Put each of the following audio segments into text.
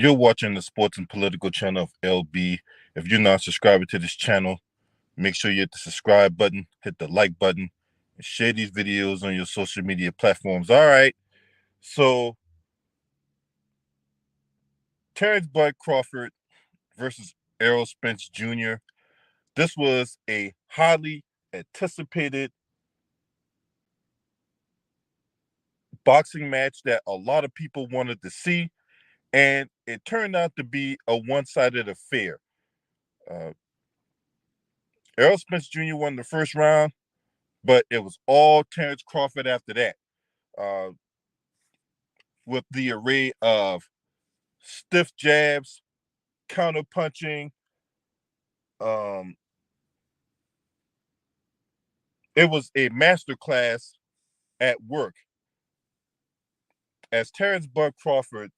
You're watching the sports and political channel of LB. If you're not subscribing to this channel, make sure you hit the subscribe button, hit the like button, and share these videos on your social media platforms. All right. So, Terrence Bud Crawford versus Errol Spence Jr. This was a highly anticipated boxing match that a lot of people wanted to see, and it turned out to be a one-sided affair. Errol Spence Jr. won the first round, but it was all Terrence Crawford after that, uh, with the array of stiff jabs, counter punching. It was a masterclass at work as Terrence Bud Crawford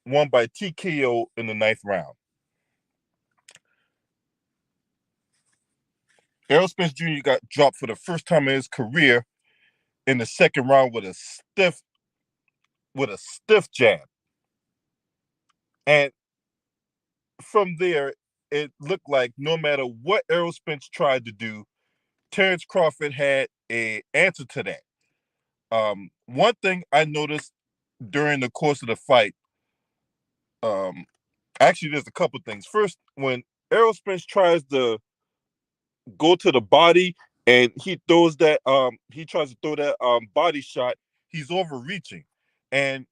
won by TKO in the ninth round. Errol Spence Jr. got dropped for the first time in his career in the second round with a stiff jab. And from there, it looked like no matter what Errol Spence tried to do, Terrence Crawford had an answer to that. One thing I noticed during the course of the fight, actually, there's a couple things. First, when Errol Spence tries to go to the body and he tries to throw that body shot, he's overreaching. And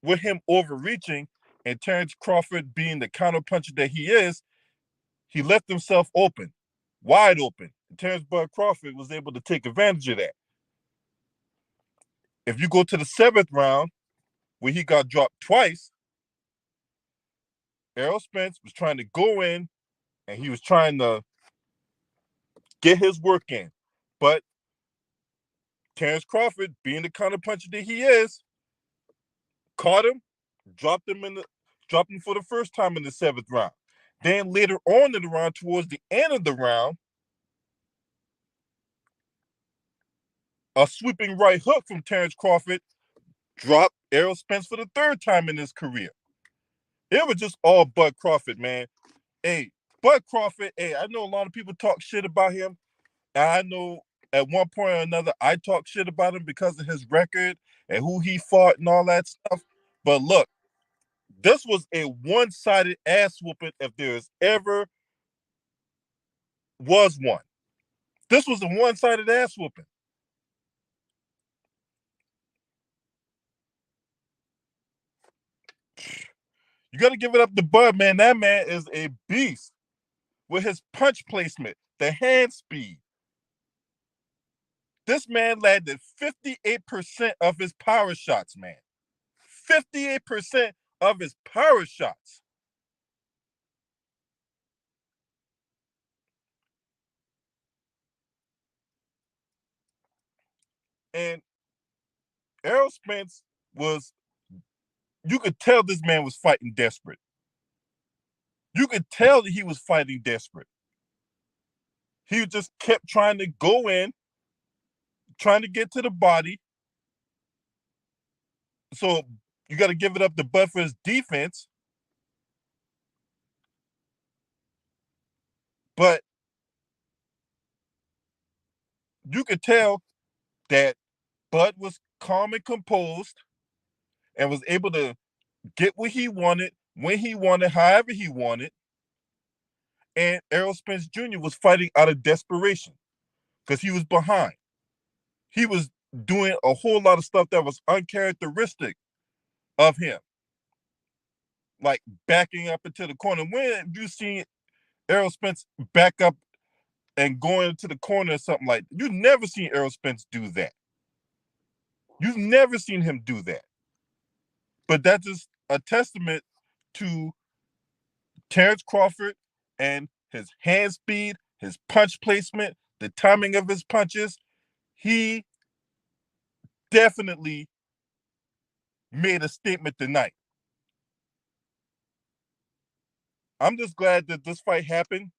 with him overreaching and Terrence Crawford being the counterpuncher that he is, he left himself open, wide open. And Terrence Bud Crawford was able to take advantage of that. If you go to the seventh round, where he got dropped twice, Errol Spence was trying to go in and he was trying to get his work in. But Terrence Crawford, being the counterpuncher that he is, caught him, dropped him for the first time in the seventh round. Then later on in the round, towards the end of the round, a sweeping right hook from Terrence Crawford dropped Errol Spence for the third time in his career. It was just all Bud Crawford, man. Hey, Bud Crawford, hey, I know a lot of people talk shit about him. And I know at one point or another, I talk shit about him because of his record and who he fought and all that stuff. But look, this was a one-sided ass whooping if there ever was one. This was a one-sided ass whooping. You got to give it up to Bud, man. That man is a beast with his punch placement, the hand speed. This man landed 58% of his power shots, man. 58% of his power shots. And Errol Spence you could tell this man was fighting desperate. You could tell that he was fighting desperate. He just kept trying to go in, trying to get to the body. So you got to give it up to Bud for his defense. But you could tell that Bud was calm and composed and was able to get what he wanted, when he wanted, however he wanted. And Errol Spence Jr. was fighting out of desperation because he was behind. He was doing a whole lot of stuff that was uncharacteristic of him, like backing up into the corner. When have you seen Errol Spence back up and going into the corner or something like that? You've never seen Errol Spence do that. You've never seen him do that. But that's just a testament to Terrence Crawford and his hand speed, his punch placement, the timing of his punches. He definitely made a statement tonight. I'm just glad that this fight happened.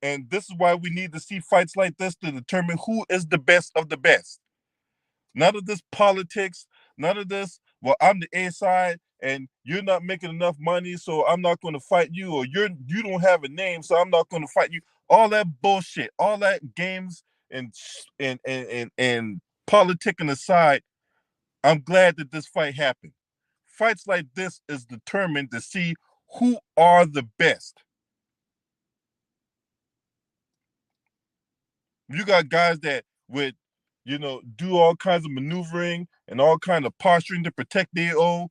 And this is why we need to see fights like this to determine who is the best of the best. None of this politics, none of this, well, I'm the A side, and you're not making enough money, so I'm not going to fight you, or you don't have a name, so I'm not going to fight you. All that bullshit, all that games and politicking aside, I'm glad that this fight happened. Fights like this is determined to see who are the best. You got guys that would, do all kinds of maneuvering and all kinds of posturing to protect their own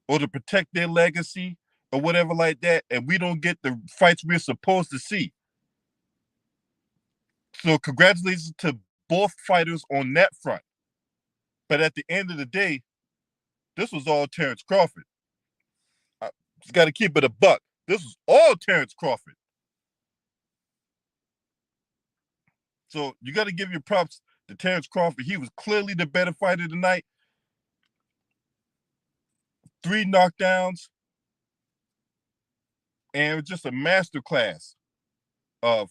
or to protect their legacy or whatever like that, and we don't get the fights we're supposed to see. So congratulations to both fighters on that front. But at the end of the day, this was all Terrence Crawford. I just got to keep it a buck. This was all Terrence Crawford. So you got to give your props to Terrence Crawford. He was clearly the better fighter tonight. 3 knockdowns, and it was just a masterclass of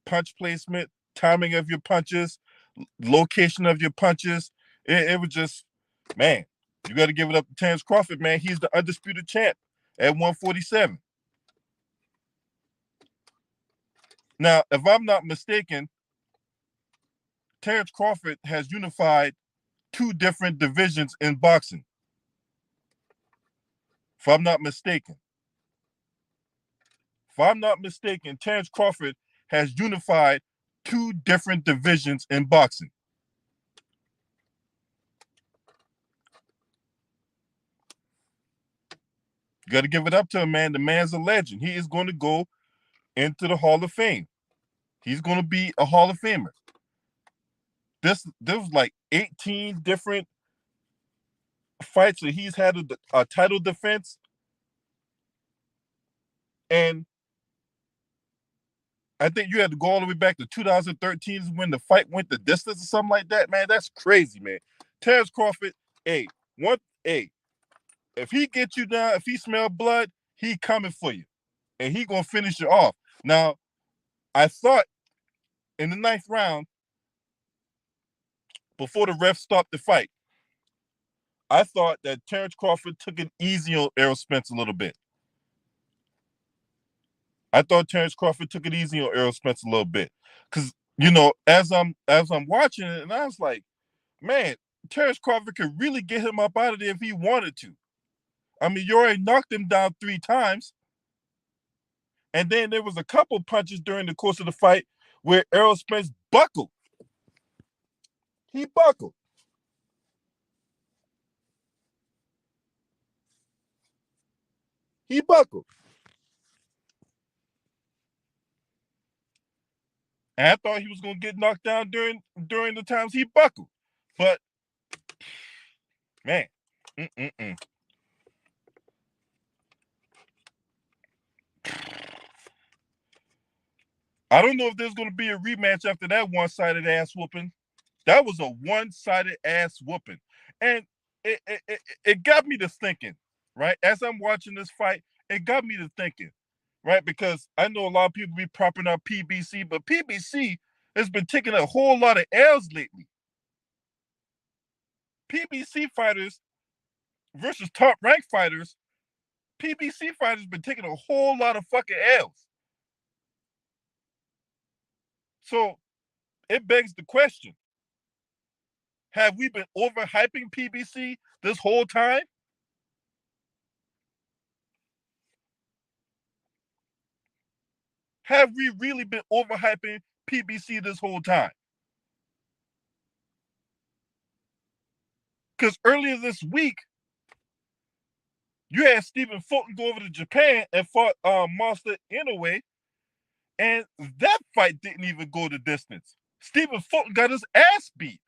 punch placement, timing of your punches, location of your punches. It was just, man, you got to give it up to Terrence Crawford, man. He's the undisputed champ at 147. Now, if I'm not mistaken, Terrence Crawford has unified 2 different divisions in boxing. If I'm not mistaken. Terrence Crawford has unified 2 different divisions in boxing. You got to give it up to him, man. The man's a legend. He is going to go into the Hall of Fame. He's going to be a Hall of Famer. There was like 18 different fights that he's had a title defense, and I think you had to go all the way back to 2013 when the fight went the distance or something like that. Man, that's crazy, man. Terrence Crawford, if he gets you down, if he smell blood, he coming for you, and he gonna finish you off. Now, I thought in the 9th round, before the ref stopped the fight, I thought that Terrence Crawford took it easy on Errol Spence a little bit. Because as I'm watching it, and I was like, man, Terrence Crawford could really get him up out of there if he wanted to. I mean, you already knocked him down 3 times. And then there was a couple punches during the course of the fight where Errol Spence buckled. He buckled. And I thought he was going to get knocked down during the times he buckled. But, man, I don't know if there's going to be a rematch after that one-sided ass whooping. That was a one-sided ass whooping. And it got me to thinking, right? As I'm watching this fight, it got me to thinking, right? Because I know a lot of people be propping up PBC, but PBC has been taking a whole lot of L's lately. PBC fighters versus top-ranked fighters, PBC fighters been taking a whole lot of fucking L's. So it begs the question, have we been overhyping PBC this whole time? Have we really been overhyping PBC this whole time? Because earlier this week, you had Stephen Fulton go over to Japan and fought Monster Inoue, and that fight didn't even go the distance. Stephen Fulton got his ass beat.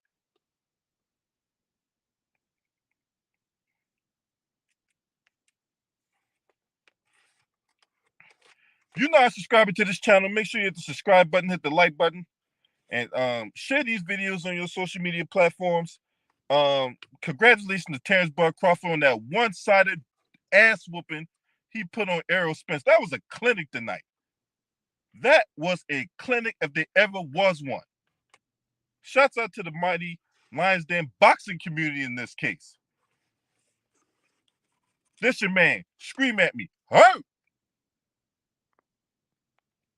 If you're not subscribing to this channel, make sure you hit the subscribe button, hit the like button, and share these videos on your social media platforms. Congratulations to Terrence Bud Crawford on that one-sided ass whooping he put on Errol Spence. That was a clinic tonight. That was a clinic if there ever was one. Shouts out to the mighty Lions Den boxing community in this case. This your man. Scream at me. Hurt.